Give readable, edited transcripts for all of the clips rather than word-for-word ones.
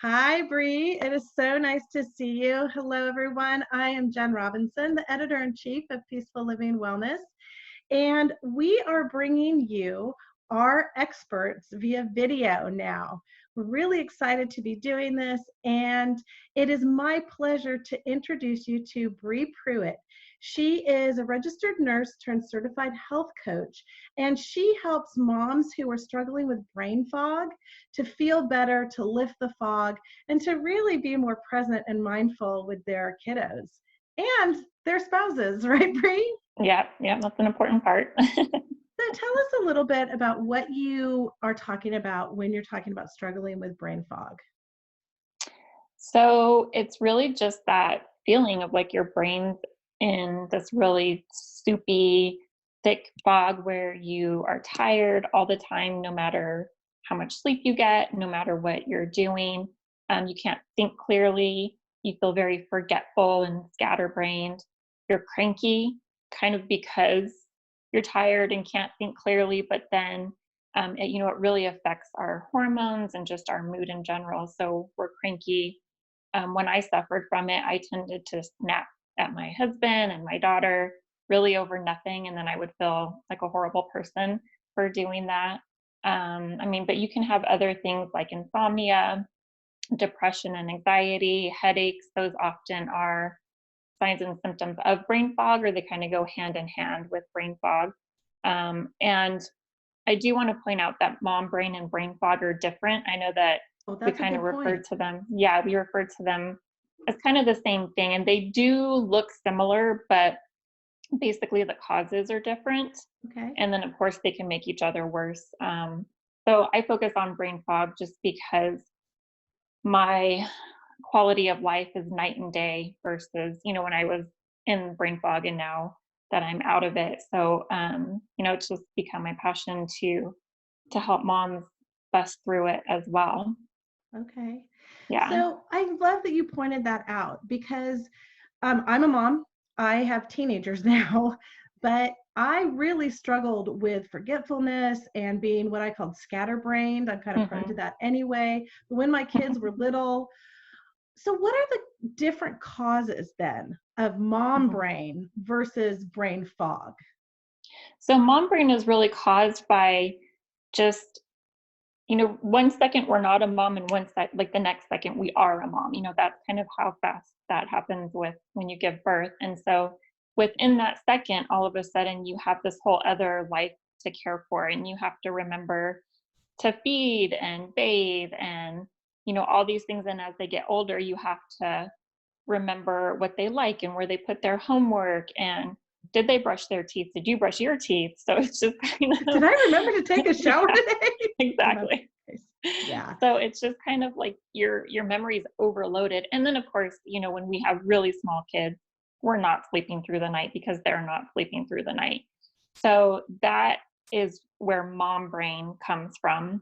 Hi, Bree. It is so nice to see you. Hello, everyone. I am Jen Robinson, the editor-in-chief of Peaceful Living Wellness, and we are bringing you our experts via video now. We're really excited to be doing this, and it is my pleasure to introduce you to Bree Pruitt. She is a registered nurse turned certified health coach, and she helps moms who are struggling with brain fog to feel better, to lift the fog, and to really be more present and mindful with their kiddos and their spouses, right, Bree? Yeah, that's an important part. So tell us a little bit about what you are talking about when you're talking about struggling with brain fog. So it's really just that feeling of like your brain's in this really soupy, thick fog where you are tired all the time, no matter how much sleep you get, no matter what you're doing. You can't think clearly. You feel very forgetful and scatterbrained. You're cranky, kind of because you're tired and can't think clearly, but then it really affects our hormones and just our mood in general. So we're cranky. When I suffered from it, I tended to snap at my husband and my daughter really over nothing. And then I would feel like a horrible person for doing that. But you can have other things like insomnia, depression and anxiety, headaches. Those often are signs and symptoms of brain fog, or they kind of go hand in hand with brain fog. And I do want to point out that mom brain and brain fog are different. I know that Oh, we that's a kind of good refer point. to them. Yeah, we refer to them as kind of the same thing, and they do look similar, but basically the causes are different. Okay. And then, of course, they can make each other worse. So I focus on brain fog just because my quality of life is night and day versus, when I was in brain fog and now that I'm out of it. So, it's just become my passion to help moms bust through it as well. Okay. Yeah. So I love that you pointed that out because I'm a mom. I have teenagers now, but I really struggled with forgetfulness and being what I called scatterbrained. I'm kind of prone to Mhm. that anyway. But when my kids were little, so what are the different causes then of mom Mhm. brain versus brain fog? So mom brain is really caused by just, one second we're not a mom and like the next second we are a mom. That's kind of how fast that happens with when you give birth. And so within that second, all of a sudden you have this whole other life to care for, and you have to remember to feed and bathe and, all these things. And as they get older, you have to remember what they like and where they put their homework and did they brush their teeth? Did you brush your teeth? So it's just kind Did of I remember to take a shower yeah, today? In my exactly. case. Yeah. So it's just kind of like your memory's overloaded. And then of course, when we have really small kids, we're not sleeping through the night because they're not sleeping through the night. So that is where mom brain comes from,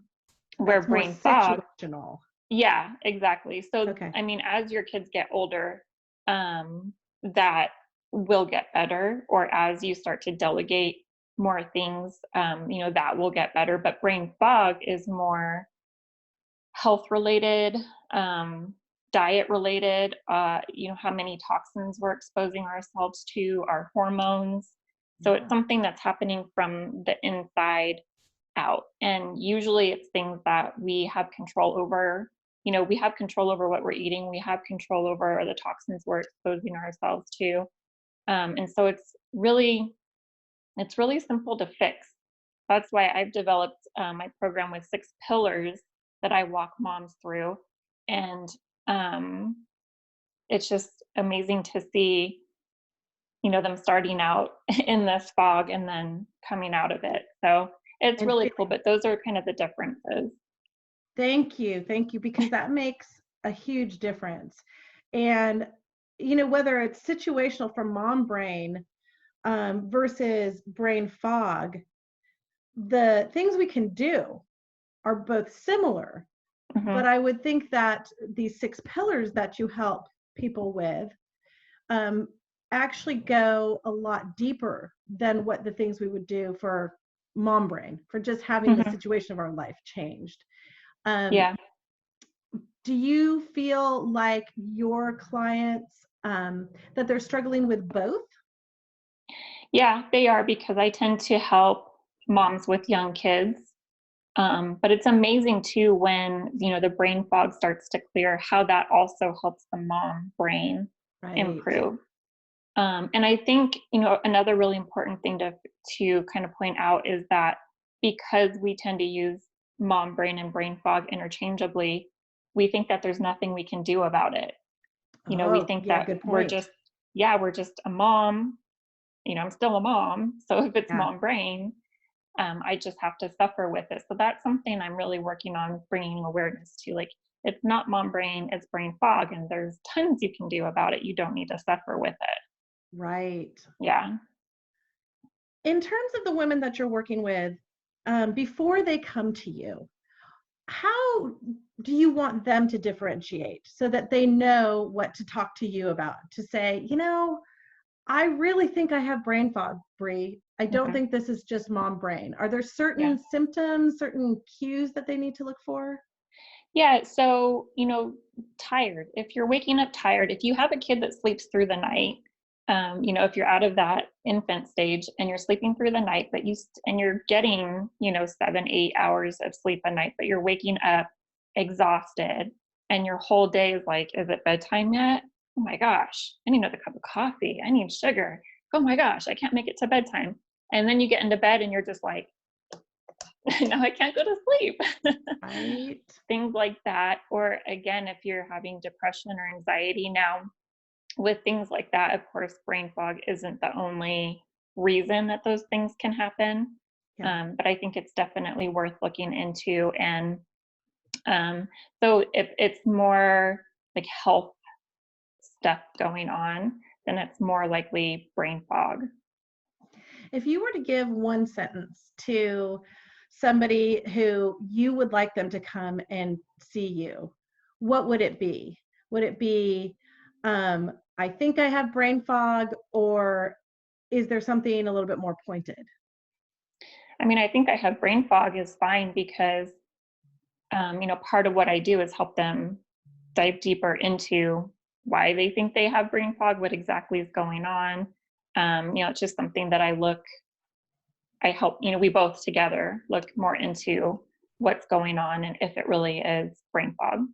where That's more brain fog. situational. Yeah, exactly. So, Okay. as your kids get older, that will get better, or as you start to delegate more things, that will get better. But brain fog is more health related, diet related, how many toxins we're exposing ourselves to, our hormones. So it's Yeah. something that's happening from the inside out. And usually it's things that we have control over. We have control over what we're eating, we have control over the toxins we're exposing ourselves to. And so it's really simple to fix. That's why I've developed my program with 6 pillars that I walk moms through. And um, it's just amazing to see, them starting out in this fog and then coming out of it. So it's And really cool, feeling but those are kind of the differences. thank you, because that makes a huge difference. And whether it's situational for mom brain versus brain fog, the things we can do are both similar. But Mhm. I would think that these 6 pillars that you help people with um, actually go a lot deeper than what the things we would do for mom brain, for just having the Mhm. situation of our life changed. Um, Yeah. do you feel like your clients, that they're struggling with both? Yeah, they are, because I tend to help moms with young kids. But it's amazing too when, the brain fog starts to clear, how that also helps the mom brain Right. improve. And I think, another really important thing to kind of point out is that because we tend to use mom brain and brain fog interchangeably, we think that there's nothing we can do about it. We Oh, think yeah, that good point. we're just a mom. I'm still a mom. So if it's Yeah. mom brain, I just have to suffer with it. So that's something I'm really working on bringing awareness to. Like, it's not mom brain, it's brain fog, and there's tons you can do about it. You don't need to suffer with it. Right. Yeah. In terms of the women that you're working with, before they come to you, how do you want them to differentiate so that they know what to talk to you about? To say, I really think I have brain fog, Bree. I don't Mhm. think this is just mom brain. Are there Yeah. certain symptoms, certain cues that they need to look for? Yeah. So, tired. If you're waking up tired, if you have a kid that sleeps through the night, if you're out of that infant stage and you're sleeping through the night, and you're getting, 7, 8 hours of sleep a night, but you're waking up exhausted and your whole day is like, is it bedtime yet? Oh my gosh, I need another cup of coffee. I need sugar. Oh my gosh, I can't make it to bedtime. And then you get into bed and you're just like, now I can't go to sleep. Right. Things like that. Or again, if you're having depression or anxiety now, with things like that, of course, brain fog isn't the only reason that those things can happen. Yeah. But I think it's definitely worth looking into. And so if it's more like health stuff going on, then it's more likely brain fog. If you were to give one sentence to somebody who you would like them to come and see you, what would it be? Would it be, I think I have brain fog, or is there something a little bit more pointed? I mean, I think I have brain fog is fine because, part of what I do is help them dive deeper into why they think they have brain fog, what exactly is going on. It's just something that I help, we both together look more into what's going on and if it really is brain fog.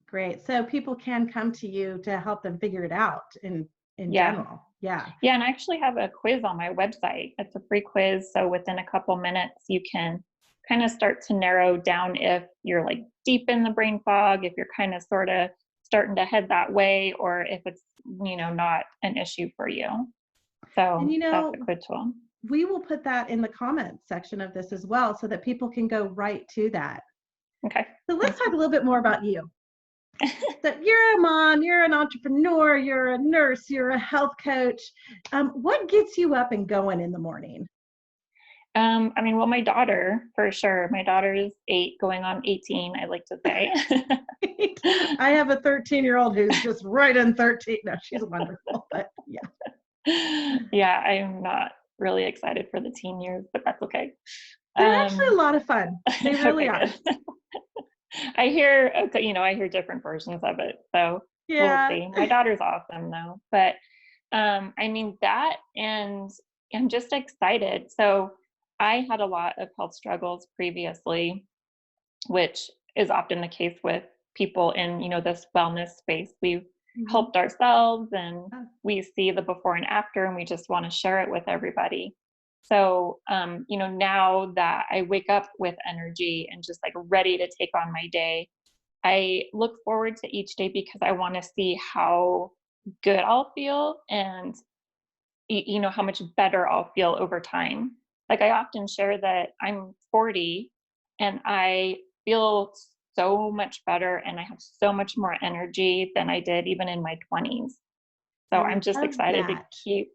Great. So people can come to you to help them figure it out in Yeah. general. Yeah. Yeah. And I actually have a quiz on my website. It's a free quiz. So within a couple minutes, you can kind of start to narrow down if you're like deep in the brain fog, if you're kind of sort of starting to head that way, or if it's, not an issue for you. And So that's a good tool. we will put that in the comments section of this as well so that people can go right to that. Okay. So let's Sounds talk a little bit more about you. So you're a mom, you're an entrepreneur, you're a nurse, you're a health coach. What gets you up and going in the morning? I mean, well, my daughter, for sure. My daughter is 8 going on 18, I like to say. I have a 13-year-old who's just right in 13. No, she's wonderful, but yeah. Yeah, I'm not really excited for the teen years, but that's okay. They're actually a Um, lot of fun. They really okay, are. good. I hear different versions of it, so we'll Yeah. see. My daughter's awesome though, but I mean that, and I'm just excited. So I had a lot of health struggles previously, which is often the case with people in, this wellness space. We've Mhm. helped ourselves and Yeah. we see the before and after and we just want to share it with everybody. So, now that I wake up with energy and just like ready to take on my day, I look forward to each day because I want to see how good I'll feel and how much better I'll feel over time. Like, I often share that I'm 40 and I feel so much better and I have so much more energy than I did even in my 20s. So I I'm just love excited to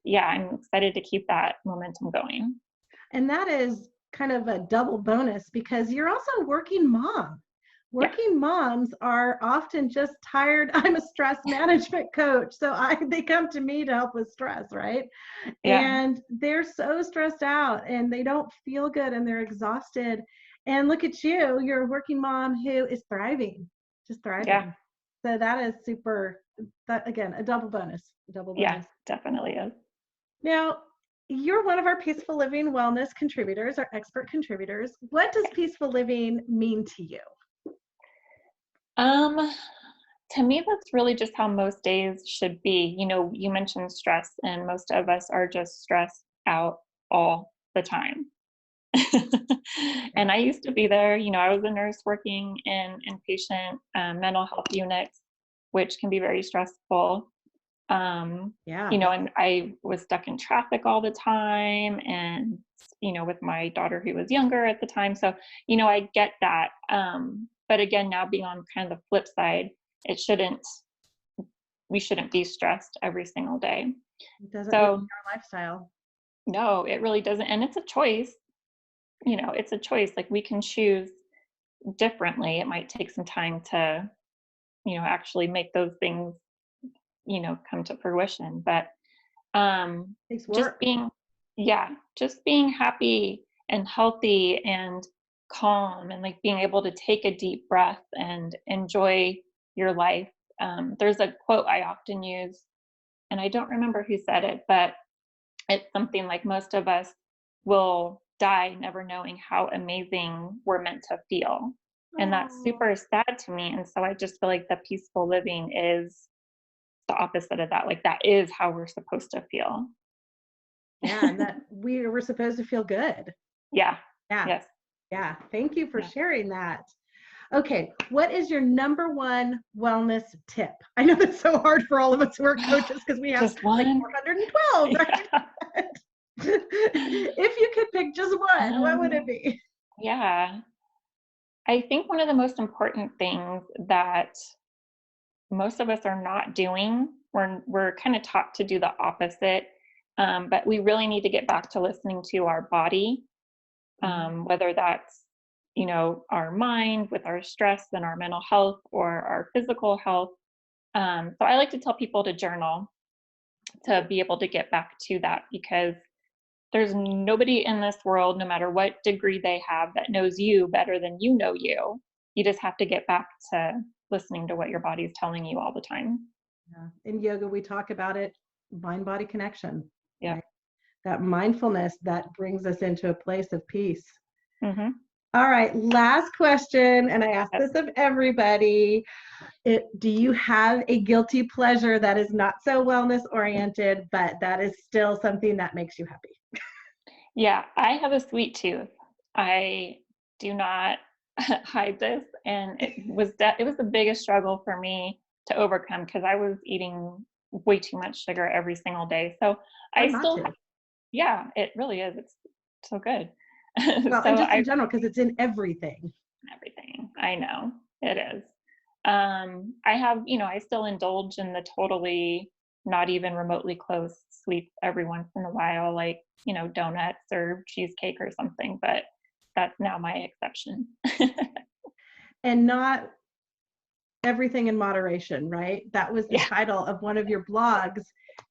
that. I'm excited to keep that momentum going. And that is kind of a double bonus because you're also a working mom. Yeah. Working moms are often just tired. I'm a stress management coach, so they come to me to help with stress, right? Yeah. And they're so stressed out and they don't feel good and they're exhausted. And look at you, you're a working mom who is thriving. just thriving. Yeah. So that is super, that again, a double bonus, a double Yeah, bonus. definitely is. Now, you're one of our Peaceful Living Wellness contributors, our expert contributors. What does peaceful living mean to you? Um, to me, that's really just how most days should be. You mentioned stress, and most of us are just stressed out all the time. Yeah. And I used to be there. I was a nurse working in inpatient mental health units, which can be very stressful. Yeah. And I was stuck in traffic all the time, and with my daughter who was younger at the time. So, I get that. But again, now being on kind of the flip side, it shouldn't we shouldn't be stressed every single day. It doesn't need to So be our lifestyle. no, it really doesn't. And it's a choice. It's a choice. Like, we can choose differently. It might take some time to, actually make those things, come to fruition. But Takes just work. being yeah, just being happy and healthy and calm, and like being able to take a deep breath and enjoy your life. There's a quote I often use, and I don't remember who said it, but it's something like, most of us will die never knowing how amazing we're meant to feel. And that's Oh, super sad to me. And so I just feel like the peaceful living is the opposite of that. Like, that is how we're supposed to feel. yeah. And that we were supposed to feel good. Yeah. Yeah. Yes. Yeah. Thank you for Yeah. sharing that. Okay. What is your number one wellness tip? I know that's so hard for all of us who are coaches because we have Just like one. 412, right? Yeah. If you could pick just one, what would it Um, be? yeah. I think one of the most important things that most of us are not doing, we're kind of taught to do the opposite. But we really need to get back to listening to our body, Mhm. whether that's, our mind with our stress and our mental health, or our physical health. So I like to tell people to journal, to be able to get back to that, because there's nobody in this world, no matter what degree they have, that knows you better than you know you. You just have to get back to listening to what your body is telling you all the time. Yeah. In yoga, we talk about it, mind body connection, Yep. right? That mindfulness that brings us into a place of peace. Mhm. All right, last question, and I ask Yep. this of everybody. Do you have a guilty pleasure that is not so wellness oriented, but that is still something that makes you happy? Yeah, I have a sweet tooth. I do not hide this, and it was the biggest struggle for me to overcome, because I was eating way too much sugar every single day. So I Hard not still to. yeah, it really is. It's so good. Well, So and just I in general, because it's in everything. everything. I know it is. I have, I still indulge in the totally not even remotely close sweets every once in a while, like, donuts or cheesecake or something, but that's now my exception. And not everything in moderation, right? That was the Yeah. title of one of your blogs.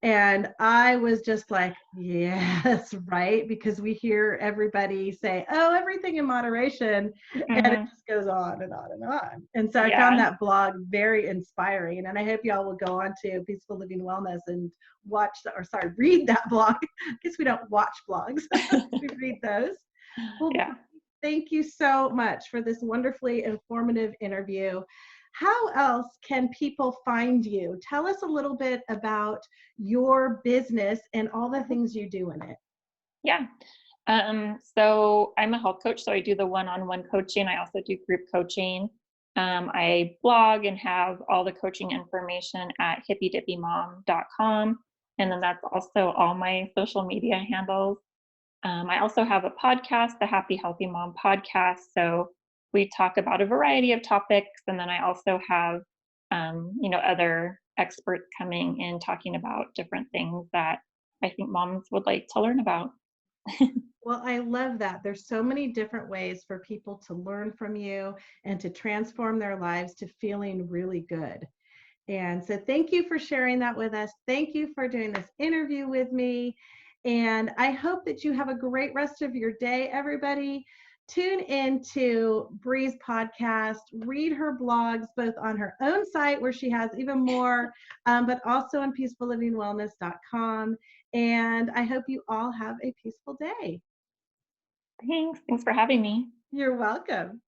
And I was just like, yes, right? Because we hear everybody say, oh, everything in moderation. And it Hmm. just goes on and on and on. And so I found Yeah. that blog very inspiring. And I hope y'all will go on to Peaceful Living Wellness and read that blog. I guess we don't watch blogs, we read those. Well, Yeah. thank you so much for this wonderfully informative interview. How else can people find you? Tell us a little bit about your business and all the things you do in it. Yeah. So I'm a health coach, so I do the one-on-one coaching. I also do group coaching. I blog and have all the coaching information at hippydippymom.com. And then that's also all my social media handles. I also have a podcast, the Happy Healthy Mom podcast. So we talk about a variety of topics. And then I also have, other experts coming in talking about different things that I think moms would like to learn about. Well, I love that. There's so many different ways for people to learn from you and to transform their lives to feeling really good. And so thank you for sharing that with us. Thank you for doing this interview with me. And I hope that you have a great rest of your day, everybody. tune in to Bree's podcast, read her blogs, both on her own site where she has even more, but also on peacefullivingwellness.com. And I hope you all have a peaceful day. Thanks for having me. You're welcome.